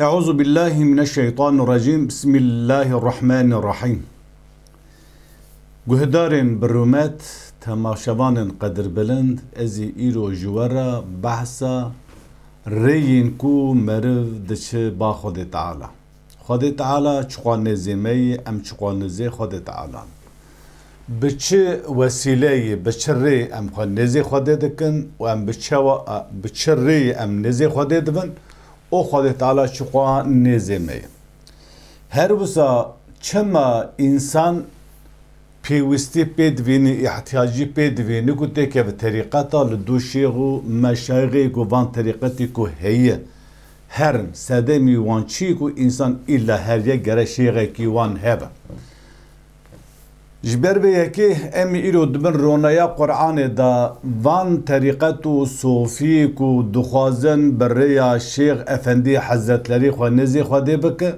أعوذ بالله من الشيطان الرجيم بسم الله الرحمن الرحيم جهدارن برومات تماشوان قدر بلند ازي ايرو جوارا بحثا ريين كو مرف دش با خود تعالى خود تعالى چقوان نزيمي ام چقوان نزي خود تعالى بچه وسيلة بچري ام خود نزي خود دكن و ام بچري ام نزي خود دبن او خود تعالى چقوان نزيمي هر وسا چما انسان پیوستی پیدوینی احتیاجی پیدوینی کو تکه و طریقتا لدوشیغو مشایغی کو وان طریقتی کو هیه هرن سدمی وان چی کو انسان ایلا هر یک گره شیغه کی وان هبه جبر به یکی امی ایرو دبن رونایا قرآن دا وان طریقتو صوفی کو دخوازن بریا شیغ افندی حضرتلری خو نزی خواده بکه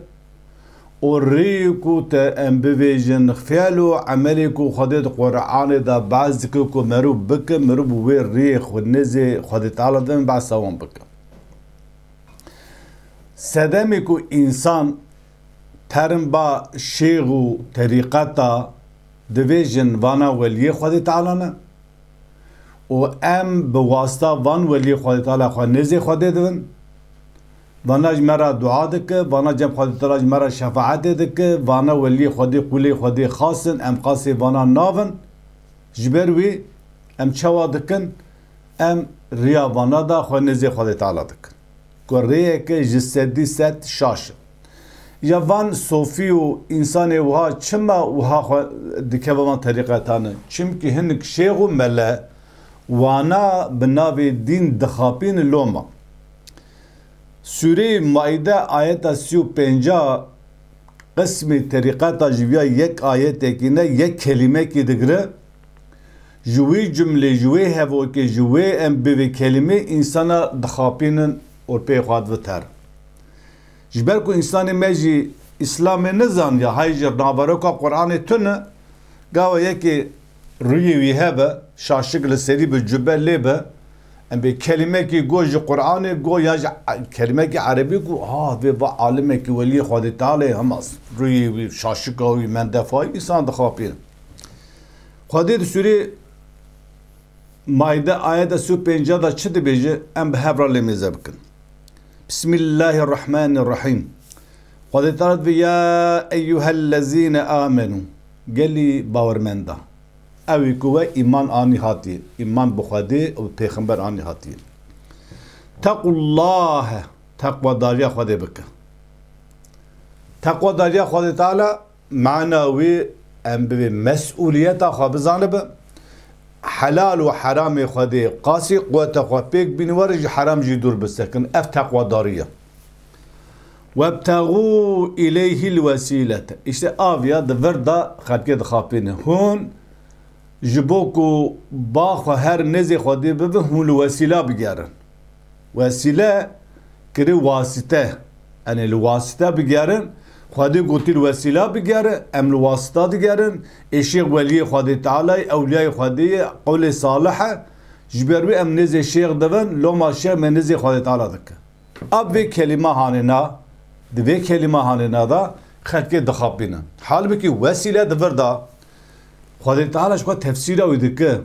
وريكو تأمبيجن فعلو عمليكو خدت قرآن دا بعضكو مروب بك مروب وير ريخ والنزي خدت على دم بعد سوام بك سداميكو إنسان ترم با شيغو طريقتا ديفيجن وانا ولي خدت على و ام بواسطة وان ولي خدت على خو نزي خدت دن وانا مرا دعا دك وانا جب خود تراج مرا شفاعت دك وانا ولي خودي قولي خودي خاصن ام قاسي وانا ناون جبروي ام چوا دكن ام ريا وانا دا خو نزي خود تعالى دك قريه که جسدي ست شاش يا وان صوفيو انسان وها چما وها دك وان طريقتان چم كي هنك شيخو ملا وانا بنابي دين دخابين لوما سوره مائده آیت 35 قسم طریقتا جویا یک آیت اکینه یک کلمه کی دگره جوی جمله جوی هفو که جوی ام به کلمه انسان دخابینن اور پی خواد وتر جبر کو انسان مجی اسلام نزان یا هایجر نابرو کا قرآن تن گاو یکی روی وی هبه شاشق لسری به جبل لبه ام به کلمه کی گوج قرآن گو یا کلمه کی عربی کو و با عالم کی ولی خود تعالی هم روی شاشقاوی من دفاعی انسان دخابیر خودی سوره مائده آیت 35 دا چه بیجه ام به هبر لمیزه بکن بسم الله الرحمن الرحیم خود تعالی یا ایها الذین آمنوا گلی باورمنده اوی کوه ایمان آنی هاتی ایمان بخواده و پیغمبر آنی هاتی تقو الله تقوى داریا خواده بکن تقوى داریا خواده تعالی معناوی ام به مسئولیت خواه بزانبه حلال و حرام خواده قاسی قوت خواه پیک بینوارج حرام جی دور بستکن اف تقوى داریا وابتغو الیه الوسیلت اشته آویا دور دا خلقه دخابینه هون جبوكو باخو هر نزي خودي ببه هم الوسيلة بجارن وسيلة كري واسطة يعني الواسطة بجارن خودي قلت الوسيلة بجارن ام الواسطة بجارن الشيخ ولي خودي تعالى اولياء خودي قول صالحة جبروي ام نزي الشيخ دفن لو ما الشيخ من نزي خودي تعالى ذكر اب في كلمة هاننا دي كلمة هاننا دا خلق دخابينا حال بكي وسيلة دفر دا خدا تعالی شو تفسیر اویده که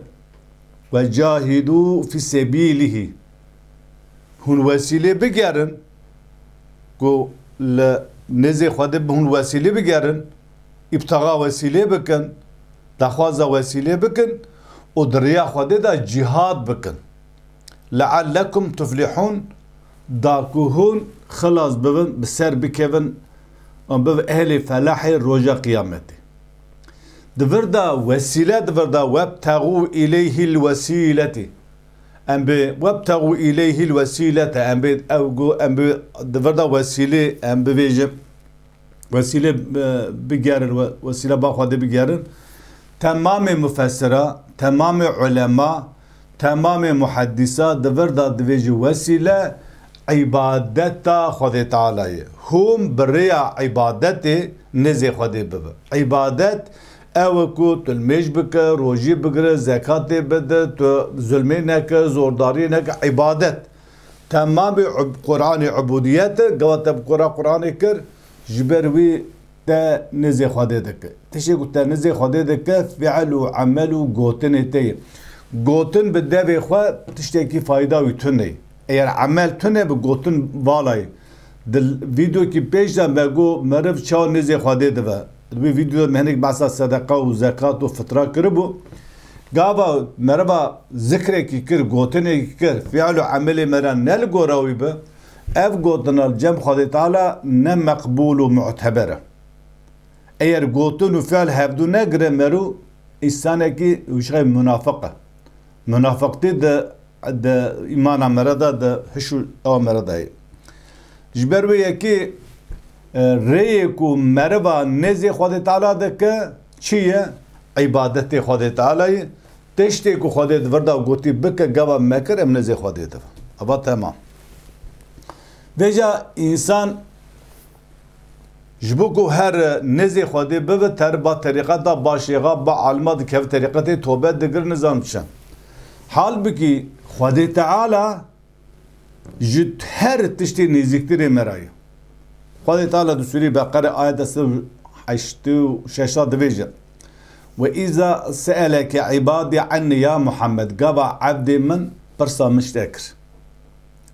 و جاهدو فی سبیله هون وسیله بگیرن کو لنزی خدا به هون وسیله بگیرن ابتغاء وسیله بکن دخواز وسیله بکن و دریا خدا دا جهاد بکن لعلکم تفلحون دا کوهون خلاص ببن بسر بکن بب اهل فلاح روجا قیامتی دفردا وسيلة دفردا وابتغوا إليه الوسيلة أم وابتغوا إليه الوسيلة أم أوجو أم دفردا وسيلة أم بيجي وسيلة بجارن وسيلة باخذ بجارن تمام مفسرة تمام علماء تمام محدثة دفردا دفيجي وسيلة عبادتا خود تعالى هم بريا عبادته نزي خود بب عبادت او کو تلمیج بکه روژی بگره زکات بده تو ظلمی نکه زورداری نکه عبادت تمام قرآن عبودیت گوات قرآن کر جبروی تا نزی خواده دکه تشی گوت نزی خواده دکه فعل و عمل و گوتن تی گوتن به دوی خواه تشتی کی فایده وی تونه اگر عمل تونه به گوتن والای دل ویدیو کی پیش دا مگو مرف چا نزی خواده دوه دوی ویدیو مهنک بحثا صدقه و زکات و فطره کربو گاوا مربا ذکر کی کر گوتن کی کر فعل و عمل مرا نل گوراوی به اف گوتن الجم خدا تعالی نه مقبول و معتبره اگر گوتن و فعل هفدو نگره مرو انسان کی وشغه منافقه منافقتی ده ایمان مردا ده هشو او مردا جبر وی کی ری کو مربا نزی خدا تعالی ده که چیه عبادت خدا تعالی تشتی کو خدا وردا گوتی بک گوا مکر ام نزی خدا ده ابا تمام وجا انسان جبوكو هر نزي خودي بو تر با طريقه دا باشيغا با علمات كيف طريقه توبه دغر نظام تشن حال بكي خودي تعالى جت هر تشتي نزيكتر مراي خودي تعالى دسوري بقره ايه 86 دبيجه واذا سالك عبادي عني يا محمد قبع عبدي من برصا مشتكر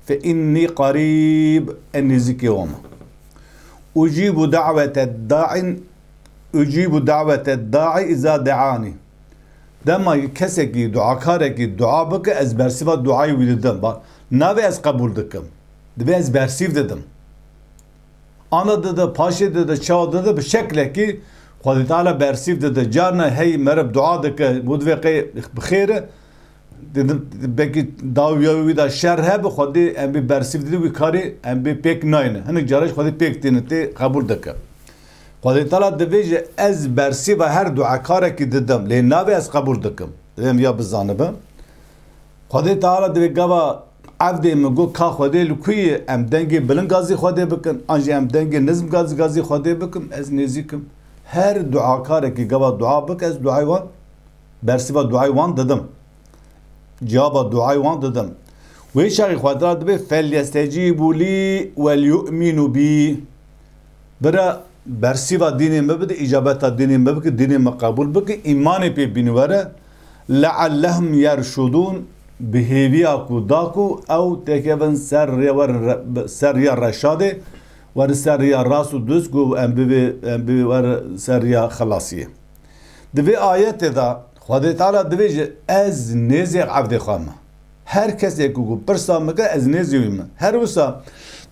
فاني قريب النزيك يوم أجيب دعوة الداعي إذا دعاني دما كسكي دعاء كاركي دعاء بك از برسيفا دعاي ويددم با ناوي از قبول دكم دبي از برسيف ددم أنا دده پاشي دده چاو دده بشكل كي خدا تعالى برسيف دده جارنا هي مرب دعاء دك مدوقي بخير بکی داویاوی دا شر هب خودی ام بی برسیف دی وی کاری ام بی پیک ناینه هنگ جارش خودی پیک تینه تی قبول دکه خودی تعالی دویج از برسی و هر دعا کاره کی ددم لی ناوی از قبول دکم دویم یا بزانبه خودی تعالی دوی گوا عبدی مگو کا خودی لکوی ام دنگی بلنگازی خودی بکن انجی ام دنگی نظم گازی خودی بکم از نزیکم هر دعا کاره کی گوا دعا بک از دعای وان برسی و دعای وان ددم جواب دعای وان دادم و شاقی خودرا دبی فلیستجیبوا لی ولیؤمنوا بی برا برسی و دینی مبد اجابت دینی مبد دینی مقبول بک ایمان پی بینواره لعلهم یرشدون بهیویا کو داکو او تکبن سر یا رشاده ور سر یا راس و دوز کو ام بی ور سر یا خلاصیه دبی آیت دا خدا تعالی دویج از نزیق عبد خامه هر کسی که پرسا مکه از نزیویم هر وسا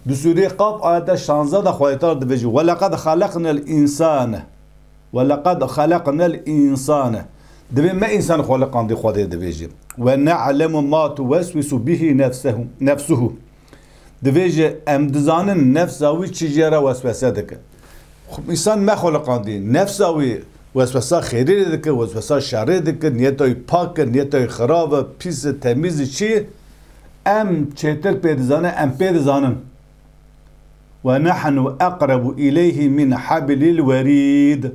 دسوری قاب آیت 16 دا خدا تعالی دویج ولقد خلقنا الانسان دوی ما انسان خلقان دی خدا دویج و نعلم ما توسوس به نفسه دویج ام دزانن نفساوی چی جرا وسوسه دکه انسان ما خلقان دی نفساوی وسوسه خیری دکه وسوسه شری دکه نیتای پاک نیتای خراب پیس تمیز چی ام چتر پیدزانه ام پیدزانن و نحن اقرب الیه من حبل الورید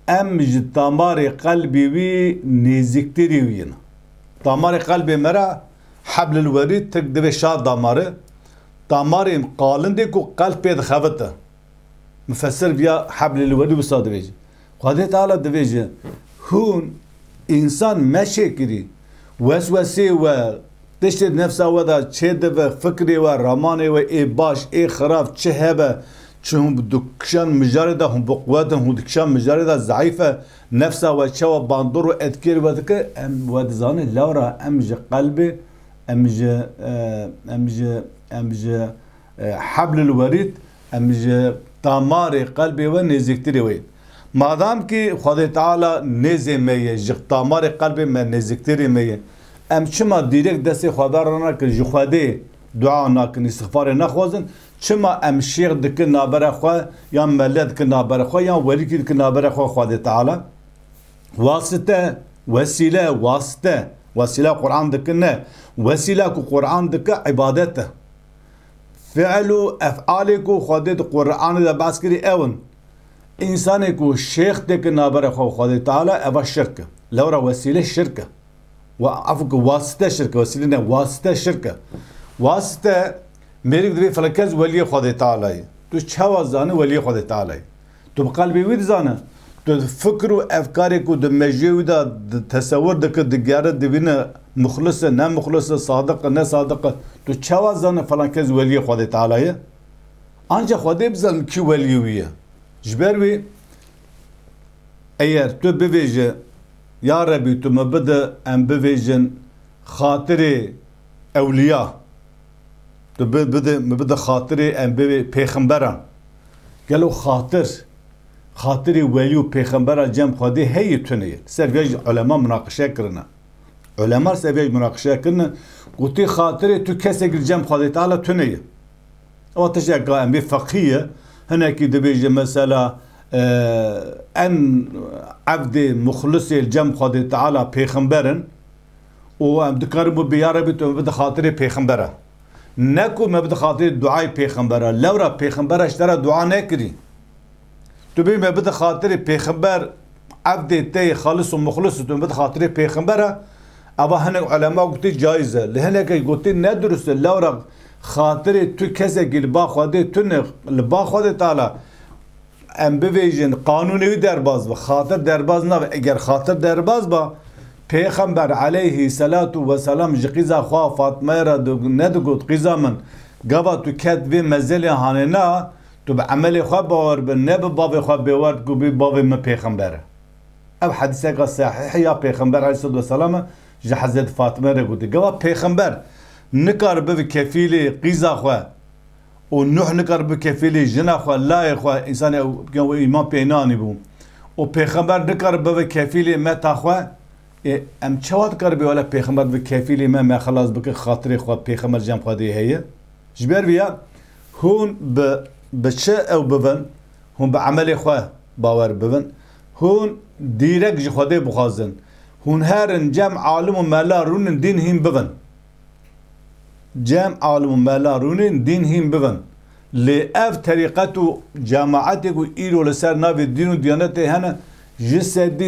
ام تمار قلبی وی نزیکتری وین تمار قلبی مرا حبل الورید تک دوی شاد داماره تمار قالنده کو قلب پید خوته مفسر بیا حبل الورید بساده بیجی خدا تعالی دویجه هون انسان مشی کری وسوسه و تشت نفسه و دا چه دو فکری و رمانه و ای باش ای خراب چه هبه چه هم دکشان مجارده هم بقوته هم دکشان مجارده ضعیفه نفسه و چه و باندور و ادکیر و دکه ام و دزانه لورا امج قلبه امج حبل الورید امج تمار قلبه و نزیکتری وید مادام که خدا تعالی نزی میه جختامار قلب من نزیکتری میه ام چما دیرک دست خدا را نکن جخوده دعا نکن استغفار نخوازن چما ام شیخ دکن نابر خواه یا ملت دکن نابر خواه یا ولی که دکن نابر خواه خدا تعالی واسطه وسیله قرآن دکن نه وسیله که قرآن دکن عبادته فعل و افعال که خدا قرآن دا بس کری اون انسان کو شیخ دک نابر خدا تعالی اوا شرک لورا وسیله شرک و عفوا واسطه شرک وسیله نه واسطه شرک واسطه مريك دبي فلكز ولي خدا تعالى تو چوا زانه ولي خدا تعالى تو بقلبي ويد زانه تو فكر وافكارك ودمجي ودا تصور دك دغاره دبينه مخلص نه مخلص صادق نه صادق تو چوا زانه فلكز ولي خدا تعالى انجا خدا بزن کی ولي ويه جبر وي eğer tu bivêje ya Rabbi tu me bide em bivêjin xatirê ewliya tu me bide xatirê em bivê pêxemberan gelo xatirê welî û pêxembera cem Xwedê heye tuneye ser vê ulema münaqişe kirine ulema ser vê münaqişe kirine gotî xatirê tu kesekî cem Xwedê Teala tuneye ew tişeka em bê feqîye hinekî dibêje mesela en abdê muxlisê cem Xwedê Teala pêxemberin û em dikarin bu ya Rabbi tu me bide xatirê pêxembera ne ku me bide xatirê duayê pêxembera lewra pêxembera ji te re dua nekirî tu bê me bide xatirê pêxember abdê te xalis û muxlis tu me bide xatirê pêxembera ava hinek ulema gotî caiz e li hinekê gotî ne durust e lewra xatirê tu kesekî li ba Xwedê tune li ba Xwedê Teala em bivêjin qanûnê wî derbas be xatir derbas nabe eger xatir derbas ba pêxember aleyhî selatu veselam ji qîza xwe Fatmaya re ne digot qîza min gava tu ket vê mezelê hanêna tu bi emelê xwe bawer bin ne bi bavê xwe bêwer ku bî bavê me pêxember e ev hedîseka sahîh ya pêxember aleyhissalatu vesselam ji Hezret Fatmaya re gotî gava pêxember nikar bibe kefîlê qîza xwe û Nuh nikar bi kefîlê jina xwe layê xwe însanê îman pê nanî bû û pêxember nikar bibe kefîlê meta xwe em çawa dikar bê wele pêxember bi kefîlê me xelas bike xatirê xwe pêxember cem Xwedê heye ji ber vî ya hûn bi çi ew bibin hûn bi emelê xwe bawer bibin hûn dîrek ji Xwedê bixwazin hûn herin cem alim û mela rûnin dîn hîn bibin cem alim û mela rûnin dîn hîn bibin lê ev terîqet û cemaetê ku îro li ser navê dîn û diyanetê hene ji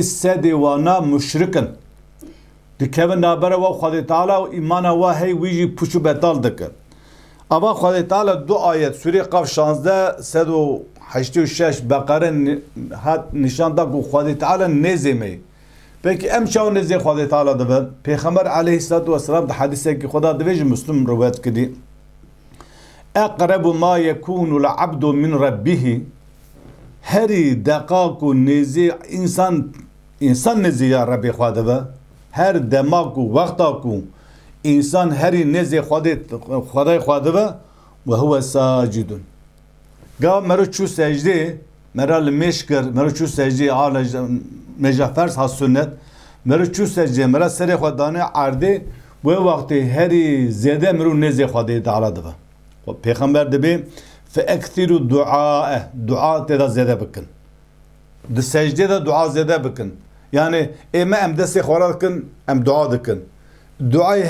sedê wana müşrikin dikevin nabere we Xwedê Teala û îmana we hey wî jî pûç û betal dikin ava Xwedê Teala du ayet Sûrê Qaf 1686 Beqere hat nîşan da ku Xwedê Teala nêzê me peki em çawa nêzê Xwedê Teala dibin pêxember aleyhissalatu vesselam di hedîsekî Xweda divê ji Müslüm riwayet kirî eqrebu ma yekûnu l-abdu min rabbihî herî deqa ku nêzê însan nêzê ya Rebbê xwe dibe her dema ku wexta ku însan herî nêzê Xwedê xwe dibe ve huve sacidun gav mero çû secdê mera li mêş kir mero çû secdê ala mêja fers hat sünnet mero çû secdê mera serê xwe dane erdê wê wextê herî zêde mirov nêzê Xwedê Teala dibe pêxember dibê فَاَكْثِرُ دُعَاءَ dua têda zêde bikin di secdê de dua zêde bikin yani ême em destê xwara dikin em dua dikin duayê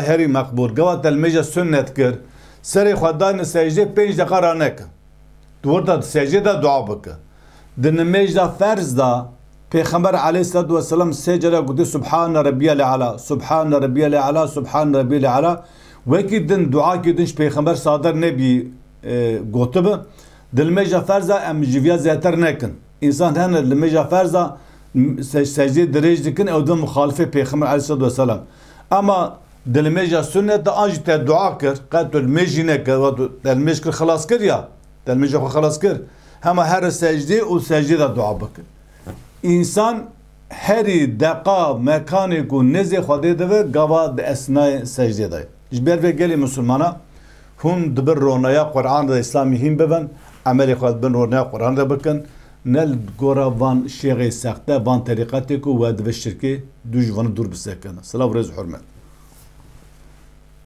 herî meqbûl gava telmêja sünnet kir serê xwe danî secdê 5 deqa raneke tu wirda di secdê de dua bike di nimêj da ferz da pêxember aleyhissalatu vesselam sê cere gotî Subhane Rabbiyel Ala Subhane Rabbiyel Ala Subhane Rabbiyel Ala wekî din duakî din ji pêxember sadir nebî gotibe di nimêja ferza em ji viya zêter nekin însan hene li nimêja ferza secdê dirêj dikin ew din muxalifê pêxember aleyhissalatu vesselam ama di nimêja sünnet de an jî te dua kir qet tu nimêj jî nekir te nimêj kir xelas kir ya te nimêja xwe xelas kir hema her secdê û secdê de dua bikin însan herî deqa mekanê ku nêzê Xwedê dibe gava di esnayê secdê de ji ber vê gelê Müslümana hûn dibin ronaya Qur'an de İslamî hîn bibin emelê xwe dibin ronaya Qur'an de bikin ne li gora van şêxê sexte van terîqetê ku we dibe şirkê du ji wan dûr bisekin. Silav rêz hurmet.